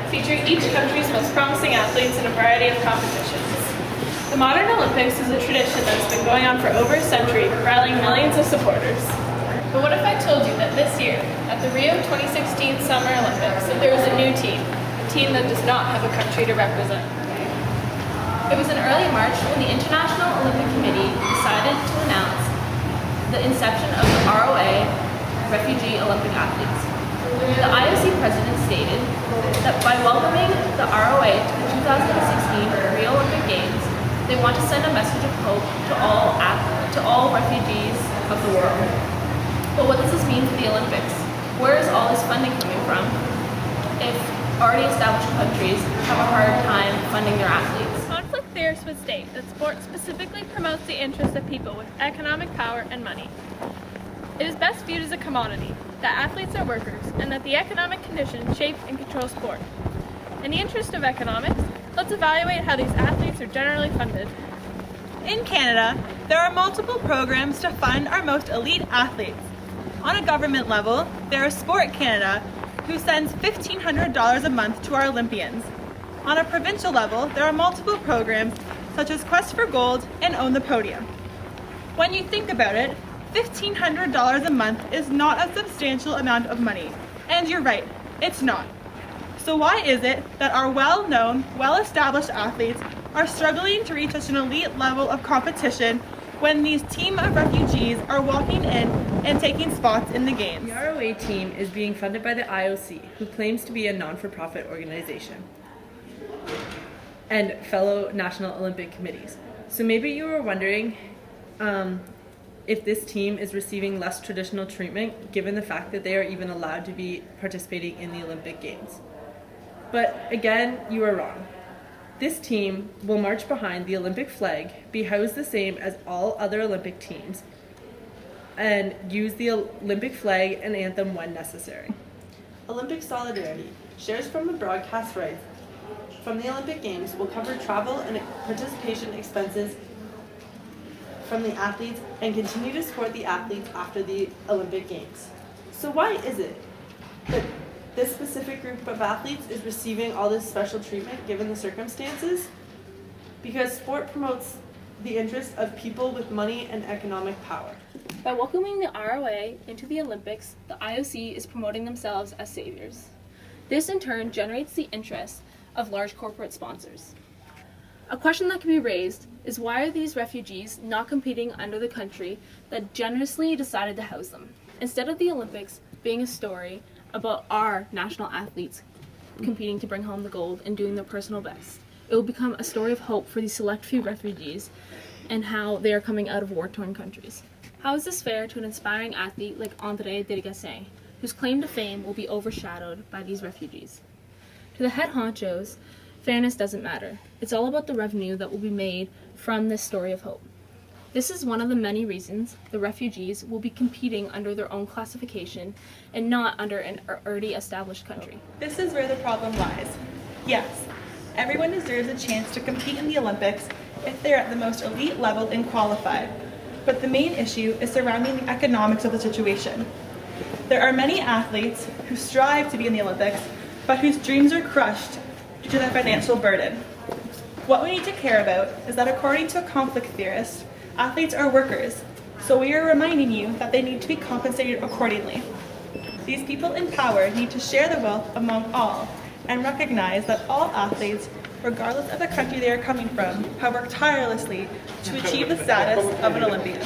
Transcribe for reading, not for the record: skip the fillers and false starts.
featuring each country's most promising athletes in a variety of competitions. The modern Olympics is a tradition that's been going on for over a century, rallying millions of supporters. But what if I told you that this year, at the Rio 2016 Summer Olympics, that there was a new team, a team that does not have a country to represent? It was in early March when the International Olympic Committee decided to announce the inception of the ROA, Refugee Olympic Athletes. The IOC president stated that by welcoming the ROA to the 2016 Rio Olympic Games, they want to send a message of hope to all refugees of the world. But what does this mean for the Olympics? Where is all this funding coming from if already established countries have a hard time funding their athletes? Conflict theorists would state that sport specifically promotes the interests of people with economic power and money. It is best viewed as a commodity, that athletes are workers, and that the economic conditions shape and control sport. In the interest of economics, let's evaluate how these athletes are generally funded. In Canada, there are multiple programs to fund our most elite athletes. On a government level, there is Sport Canada, who sends $1,500 a month to our Olympians. On a provincial level, there are multiple programs such as Quest for Gold and Own the Podium. When you think about it, $1,500 a month is not a substantial amount of money. And you're right, it's not. So why is it that our well-known, well-established athletes are struggling to reach such an elite level of competition when these team of refugees are walking in and taking spots in the games? The ROA team is being funded by the IOC, who claims to be a non-for-profit organization, and fellow National Olympic Committees. So maybe you were wondering if this team is receiving less traditional treatment given the fact that they are even allowed to be participating in the Olympic Games. But again, you are wrong. This team will march behind the Olympic flag, be housed the same as all other Olympic teams, and use the Olympic flag and anthem when necessary. Olympic Solidarity shares from the broadcast rights from the Olympic Games will cover travel and participation expenses from the athletes and continue to support the athletes after the Olympic Games. So why is it that this specific group of athletes is receiving all this special treatment given the circumstances? Because sport promotes the interests of people with money and economic power. By welcoming the ROA into the Olympics, the IOC is promoting themselves as saviors. This in turn generates the interest of large corporate sponsors. A question that can be raised is, why are these refugees not competing under the country that generously decided to house them? Instead of the Olympics being a story about our national athletes competing to bring home the gold and doing their personal best, it will become a story of hope for these select few refugees and how they are coming out of war-torn countries. How is this fair to an inspiring athlete like André Degasset, whose claim to fame will be overshadowed by these refugees? To the head honchos, fairness doesn't matter. It's all about the revenue that will be made from this story of hope. This is one of the many reasons the refugees will be competing under their own classification and not under an already established country. This is where the problem lies. Yes, everyone deserves a chance to compete in the Olympics if they're at the most elite level and qualified. But the main issue is surrounding the economics of the situation. There are many athletes who strive to be in the Olympics, but whose dreams are crushed due to the financial burden. What we need to care about is that according to a conflict theorist, athletes are workers, so we are reminding you that they need to be compensated accordingly. These people in power need to share the wealth among all and recognize that all athletes, regardless of the country they are coming from, have worked tirelessly to achieve the status of an Olympian.